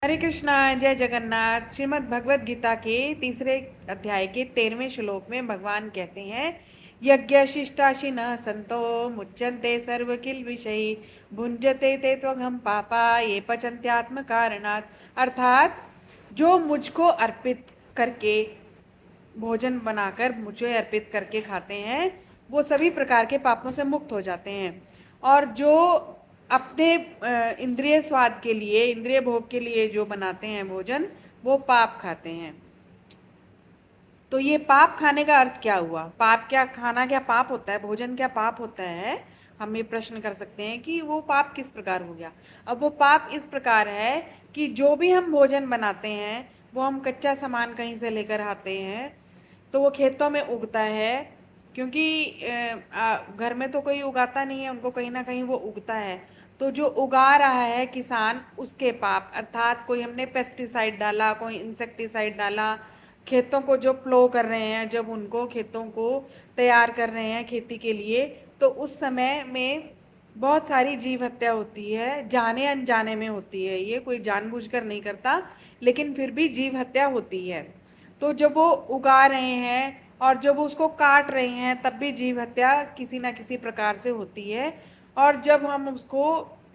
हरे कृष्णा, जय जगन्नाथ। श्रीमद् भगवत गीता के तीसरे अध्याय के 13वें श्लोक में भगवान कहते हैं, यज्ञ शिष्टाशिनः संतो मुच्यन्ते सर्व किल विषयी भुंजते ते त्वघं पापा ये पचन्त्यात्म कारणात्। अर्थात जो मुझको अर्पित करके, भोजन बनाकर मुझे अर्पित करके खाते हैं, वो सभी प्रकार के पापों से मुक्त हो जाते हैं। और जो अपने इंद्रिय स्वाद के लिए, इंद्रिय भोग के लिए जो बनाते हैं भोजन, वो पाप खाते हैं। तो ये पाप खाने का अर्थ क्या हुआ? पाप क्या, खाना क्या पाप होता है? भोजन क्या पाप होता है? हम ये प्रश्न कर सकते हैं कि वो पाप किस प्रकार हो गया। अब वो पाप इस प्रकार है कि जो भी हम भोजन बनाते हैं वो हम कच्चा सामान कहीं से लेकर आते हैं, तो वो खेतों में उगता है, क्योंकि घर में तो कोई उगाता नहीं है, उनको कहीं ना कहीं वो उगता है। तो जो उगा रहा है किसान, उसके पाप, अर्थात कोई हमने पेस्टिसाइड डाला, कोई इंसेक्टिसाइड डाला, खेतों को जो प्लो कर रहे हैं, जब उनको खेतों को तैयार कर रहे हैं खेती के लिए, तो उस समय में बहुत सारी जीव हत्या होती है, जाने अनजाने में होती है। ये कोई जानबूझकर नहीं करता, लेकिन फिर भी जीव हत्या होती है। तो जब वो उगा रहे हैं और जब वो उसको काट रहे हैं, तब भी जीव हत्या किसी ना किसी प्रकार से होती है। और जब हम उसको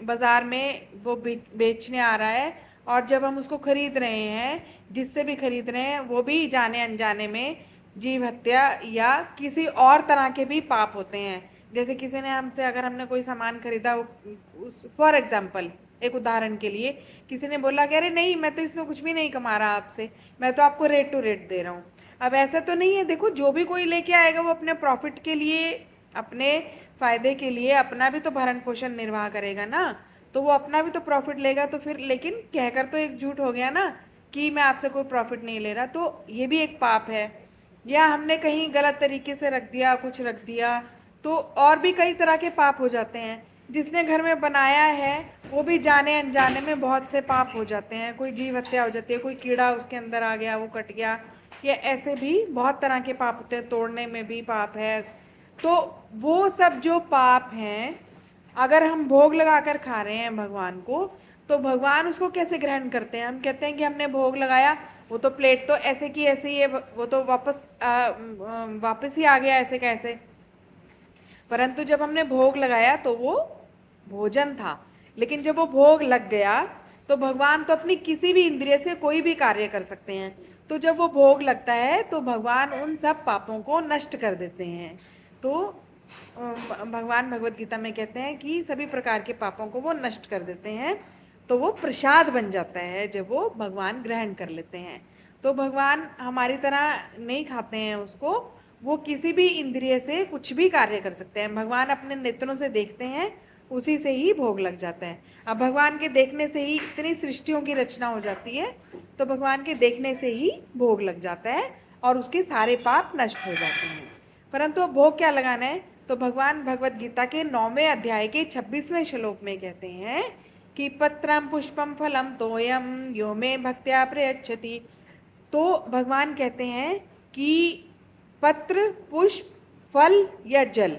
बाजार में वो बेचने आ रहा है, और जब हम उसको खरीद रहे हैं, जिससे भी खरीद रहे हैं, वो भी जाने अनजाने में जीव हत्या या किसी और तरह के भी पाप होते हैं। जैसे किसी ने हमसे, अगर हमने कोई सामान खरीदा, फॉर एग्जाम्पल, एक उदाहरण के लिए, किसी ने बोला कि अरे नहीं, मैं तो इसमें कुछ भी नहीं कमा रहा आपसे, मैं तो आपको रेट टू रेट दे रहा हूँ। अब ऐसा तो नहीं है। देखो, जो भी कोई लेके आएगा वो अपने प्रॉफिट के लिए, अपने फायदे के लिए अपना भी तो भरण पोषण निर्वाह करेगा ना। तो वो अपना भी तो प्रॉफिट लेगा। तो फिर लेकिन कहकर तो एक झूठ हो गया ना कि मैं आपसे कोई प्रॉफिट नहीं ले रहा, तो ये भी एक पाप है। या हमने कहीं गलत तरीके से रख दिया, कुछ रख दिया, तो और भी कई तरह के पाप हो जाते हैं। जिसने घर में बनाया है वो भी जाने अनजाने में बहुत से पाप हो जाते हैं। कोई जीव हत्या हो जाती है, कोई कीड़ा उसके अंदर आ गया, वो कट गया, या ऐसे भी बहुत तरह के पाप होते हैं। तोड़ने में भी पाप है। तो वो सब जो पाप हैं, अगर हम भोग लगाकर खा रहे हैं भगवान को, तो भगवान उसको कैसे ग्रहण करते हैं? हम कहते हैं कि हमने भोग लगाया, वो तो प्लेट तो ऐसे की ऐसे ही है, वो तो वापस ही आ गया ऐसे कैसे। परंतु जब हमने भोग लगाया तो वो भोजन था। लेकिन जब वो भोग लग गया, तो भगवान तो अपनी किसी भी इंद्रिय से कोई भी कार्य कर सकते हैं। तो जब वो भोग लगता है तो भगवान उन सब पापों को नष्ट कर देते हैं। तो भगवान भगवत गीता में कहते हैं कि सभी प्रकार के पापों को वो नष्ट कर देते हैं। तो वो प्रसाद बन जाता है जब वो भगवान ग्रहण कर लेते हैं। तो भगवान हमारी तरह नहीं खाते हैं उसको, वो किसी भी इंद्रिय से कुछ भी कार्य कर सकते हैं। भगवान अपने नेत्रों से देखते हैं, उसी से ही भोग लग जाता है। अब भगवान के देखने से ही इतनी सृष्टियों की रचना हो जाती है, तो भगवान के देखने से ही भोग लग जाता है और उसके सारे पाप नष्ट हो जाते हैं। परंतु अब भोग क्या लगाना है? तो भगवान भगवत गीता के 9वें अध्याय के 26वें श्लोक में कहते हैं कि पत्रम पुष्पम फलम तोयम यो मे भक्त्या प्रयच्छति। तो भगवान कहते हैं कि पत्र, पुष्प, फल या जल,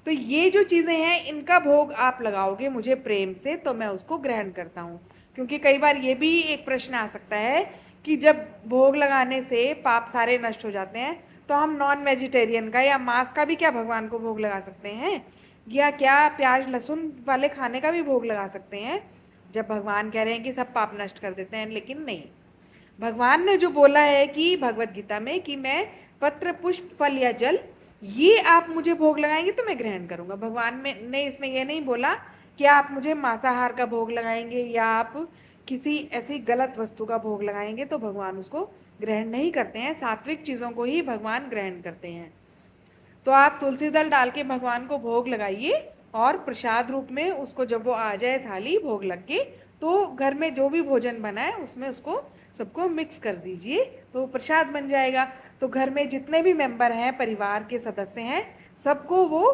तो ये जो चीजें हैं, इनका भोग आप लगाओगे मुझे प्रेम से, तो मैं उसको ग्रहण करता हूँ। क्योंकि कई बार ये भी एक प्रश्न आ सकता है कि जब भोग लगाने से पाप सारे नष्ट हो जाते हैं, तो हम नॉन वेजिटेरियन का या मांस का भी क्या भगवान को भोग लगा सकते हैं? या क्या प्याज लहसुन वाले खाने का भी भोग लगा सकते हैं? जब भगवान कह रहे हैं कि सब पाप नष्ट कर देते हैं, लेकिन नहीं। भगवान ने जो बोला है कि भगवत गीता में कि मैं पत्र, पुष्प, फल या जल, ये आप मुझे भोग लगाएंगे तो मैं ग्रहण करूंगा। भगवान ने इसमें यह नहीं बोला कि आप मुझे मांसाहार का भोग लगाएंगे या आप किसी ऐसी गलत वस्तु का भोग लगाएंगे, तो भगवान उसको ग्रहण नहीं करते हैं। सात्विक चीजों को ही भगवान ग्रहण करते हैं। तो आप तुलसी दल डाल के भगवान को भोग लगाइए, और प्रसाद रूप में उसको, जब वो आ जाए थाली भोग लग के, तो घर में जो भी भोजन बना है उसमें उसको सबको मिक्स कर दीजिए, तो प्रसाद बन जाएगा। तो घर में जितने भी मेंबर हैं, परिवार के सदस्य हैं, सबको वो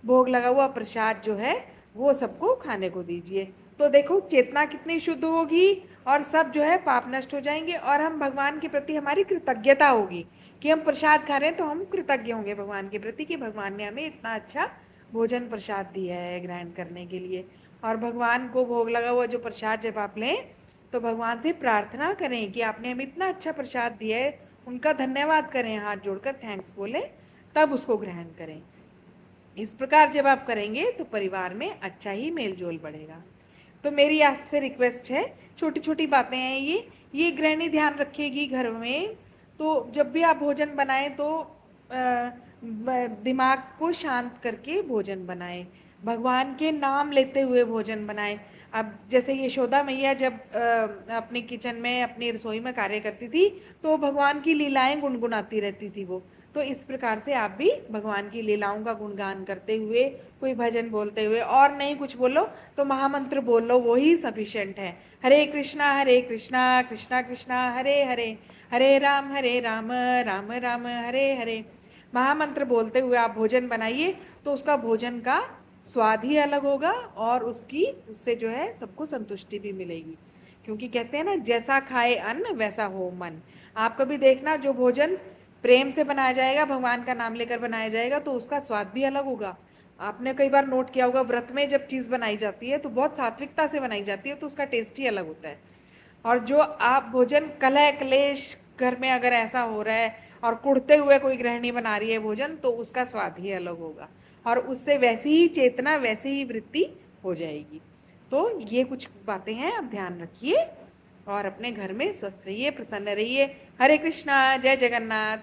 भोग लगा हुआ प्रसाद जो है वो सबको खाने को दीजिए। तो देखो चेतना कितनी शुद्ध होगी, और सब जो है पाप नष्ट हो जाएंगे, और हम भगवान के प्रति हमारी कृतज्ञता होगी कि हम प्रसाद खा रहे हैं, तो हम कृतज्ञ होंगे भगवान के प्रति कि भगवान ने हमें इतना अच्छा भोजन प्रसाद दिया है ग्रहण करने के लिए। और भगवान को भोग लगा हुआ जो प्रसाद जब आप लें, तो भगवान से प्रार्थना करें कि आपने हमें इतना अच्छा प्रसाद दिया है, उनका धन्यवाद करें, हाथ जोड़कर थैंक्स बोले, तब उसको ग्रहण करें। इस प्रकार जब आप करेंगे तो परिवार में अच्छा ही मेल जोल बढ़ेगा। तो मेरी आपसे रिक्वेस्ट है, छोटी छोटी बातें हैं ये गृहिणी ध्यान रखेगी घर में। तो जब भी आप भोजन बनाएं तो दिमाग को शांत करके भोजन बनाएं, भगवान के नाम लेते हुए भोजन बनाएं। अब जैसे यशोदा मैया जब अपनी किचन में अपनी रसोई में कार्य करती थी तो भगवान की लीलाएं गुनगुनाती रहती थी वो। तो इस प्रकार से आप भी भगवान की लीलाओं का गुणगान करते हुए, कोई भजन बोलते हुए, और नहीं कुछ बोलो तो महामंत्र बोल लो, वो ही सफिशिएंट है। हरे कृष्णा कृष्णा कृष्णा हरे हरे, हरे राम राम राम हरे हरे। महामंत्र बोलते हुए आप भोजन बनाइए तो उसका भोजन का स्वाद ही अलग होगा और उससे जो है सबको संतुष्टि भी मिलेगी। क्योंकि कहते हैं ना, जैसा खाए अन्न वैसा हो मन। आप कभी देखना, जो भोजन प्रेम से बनाया जाएगा, भगवान का नाम लेकर बनाया जाएगा, तो उसका स्वाद भी अलग होगा। आपने कई बार नोट किया होगा, व्रत में जब चीज बनाई जाती है तो बहुत सात्विकता से बनाई जाती है, तो उसका टेस्ट ही अलग होता है। और जो आप भोजन कलह क्लेश घर में अगर ऐसा हो रहा है और कुढ़ते हुए कोई गृहिणी बना रही है भोजन, तो उसका स्वाद ही अलग होगा और उससे वैसी ही चेतना, वैसी ही वृत्ति हो जाएगी। तो ये कुछ बातें हैं, आप ध्यान रखिए और अपने घर में स्वस्थ रहिए, प्रसन्न रहिए। हरे कृष्णा, जय जगन्नाथ।